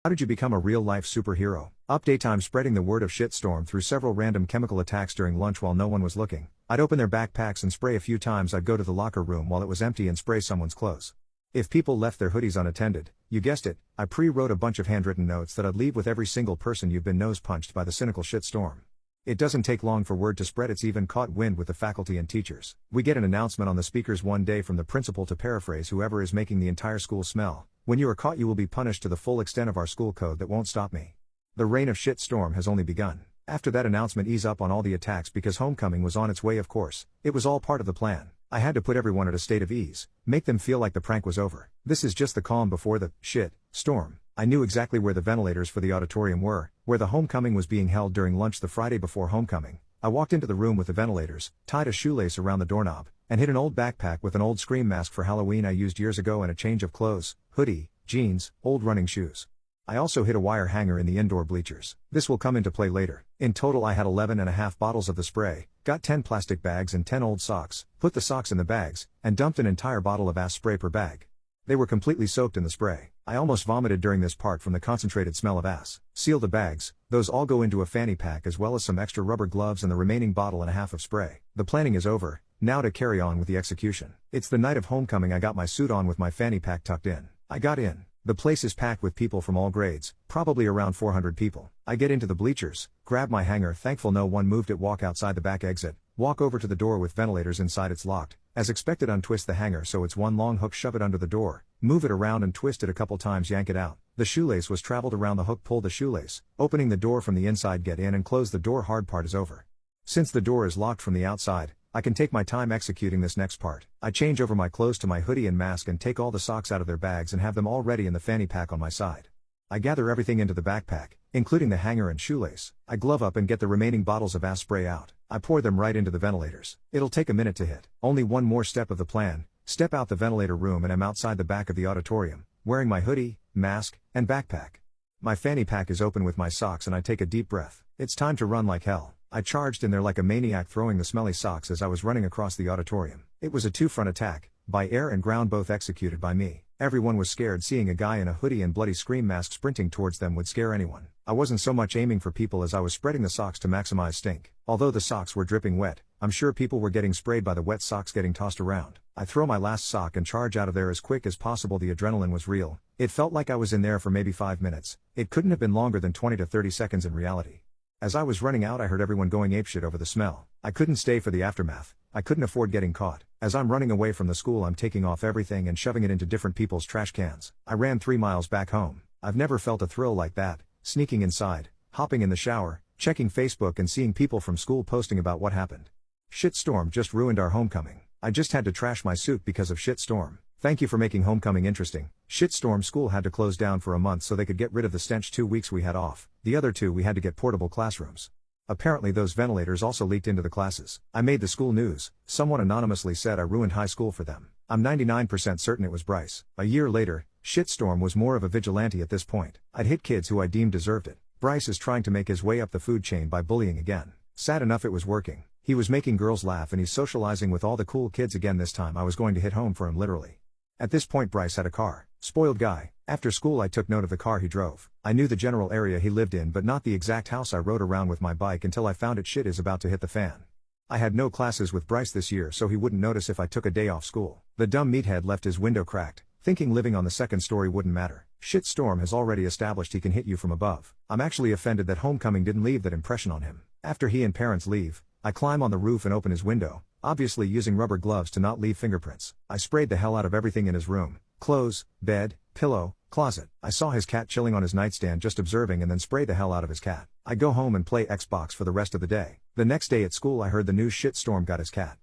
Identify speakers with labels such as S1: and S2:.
S1: How did you become a real-life superhero? Update: time spreading the word of shitstorm through several random chemical attacks during lunch while no one was looking. I'd open their backpacks and spray a few times. I'd go to the locker room while it was empty and spray someone's clothes. If people left their hoodies unattended, you guessed it, I pre-wrote a bunch of handwritten notes that I'd leave with every single person you've been nose-punched by the cynical shitstorm. It doesn't take long for word to spread. It's even caught wind with the faculty and teachers. We get an announcement on the speakers one day from the principal to paraphrase whoever is making the entire school smell: "When you are caught, you will be punished to the full extent of our school code that won't stop me." The reign of shitstorm has only begun. After that announcement, ease up on all the attacks because homecoming was on its way. Of course, it was all part of the plan. I had to put everyone at a state of ease, make them feel like the prank was over. This is just the calm before the shit storm. I knew exactly where the ventilators for the auditorium were, where the homecoming was being held during lunch the Friday before homecoming. I walked into the room with the ventilators, tied a shoelace around the doorknob, and hid an old backpack with an old Scream mask for Halloween I used years ago and a change of clothes, hoodie, jeans, old running shoes. I also hid a wire hanger in the indoor bleachers. This will come into play later. In total I had 11.5 bottles of the spray, got 10 plastic bags and 10 old socks, put the socks in the bags, and dumped an entire bottle of ass spray per bag. They were completely soaked in the spray. I almost vomited during this part from the concentrated smell of ass. Seal the bags, those all go into a fanny pack as well as some extra rubber gloves and the remaining bottle and a half of spray. The planning is over, now to carry on with the execution. It's the night of homecoming. I got my suit on with my fanny pack tucked in. I got in. The place is packed with people from all grades, probably around 400 people. I get into the bleachers, grab my hanger, thankful no one moved it, walk outside the back exit, walk over to the door with ventilators inside, it's locked. As expected, untwist the hanger so it's one long hook, shove it under the door, move it around and twist it a couple times, yank it out. The shoelace was traveled around the hook, pull the shoelace, opening the door from the inside, get in and close the door. Hard part is over. Since the door is locked from the outside, I can take my time executing this next part. I change over my clothes to my hoodie and mask and take all the socks out of their bags and have them all ready in the fanny pack on my side. I gather everything into the backpack, including the hanger and shoelace. I glove up and get the remaining bottles of ass spray out. I pour them right into the ventilators. It'll take a minute to hit. Only one more step of the plan. Step out the ventilator room and I'm outside the back of the auditorium, wearing my hoodie, mask, and backpack. My fanny pack is open with my socks and I take a deep breath. It's time to run like hell. I charged in there like a maniac, throwing the smelly socks as I was running across the auditorium. It was a two-front attack, by air and ground, both executed by me. Everyone was scared. Seeing a guy in a hoodie and bloody Scream mask sprinting towards them would scare anyone. I wasn't so much aiming for people as I was spreading the socks to maximize stink. Although the socks were dripping wet, I'm sure people were getting sprayed by the wet socks getting tossed around. I throw my last sock and charge out of there as quick as possible. The adrenaline was real. It felt like I was in there for maybe 5 minutes. It couldn't have been longer than 20 to 30 seconds in reality. As I was running out, I heard everyone going apeshit over the smell. I couldn't stay for the aftermath. I couldn't afford getting caught. As I'm running away from the school, I'm taking off everything and shoving it into different people's trash cans. I ran 3 miles back home. I've never felt a thrill like that, sneaking inside, hopping in the shower, checking Facebook and seeing people from school posting about what happened. Shitstorm just ruined our homecoming. I just had to trash my suit because of shitstorm. Thank you for making homecoming interesting. Shitstorm school had to close down for a month so they could get rid of the stench. 2 weeks we had off. The other 2 we had to get portable classrooms. Apparently those ventilators also leaked into the classes. I made the school news. Someone anonymously said I ruined high school for them. I'm 99% certain it was Bryce. A year later, shitstorm was more of a vigilante at this point. I'd hit kids who I deemed deserved it. Bryce is trying to make his way up the food chain by bullying again. Sad enough, it was working. He was making girls laugh and he's socializing with all the cool kids again. This time I was going to hit home for him, literally. At this point Bryce had a car. Spoiled guy. After school I took note of the car he drove. I knew the general area he lived in but not the exact house. I rode around with my bike until I found it. Shit is about to hit the fan. I had no classes with Bryce this year so he wouldn't notice if I took a day off school. The dumb meathead left his window cracked, thinking living on the second story wouldn't matter. Shitstorm has already established he can hit you from above. I'm actually offended that homecoming didn't leave that impression on him. After he and parents leave, I climb on the roof and open his window, obviously using rubber gloves to not leave fingerprints. I sprayed the hell out of everything in his room. Clothes, bed, pillow, closet. I saw his cat chilling on his nightstand just observing and then sprayed the hell out of his cat. I go home and play Xbox for the rest of the day. The next day at school I heard the news: shitstorm got his cat.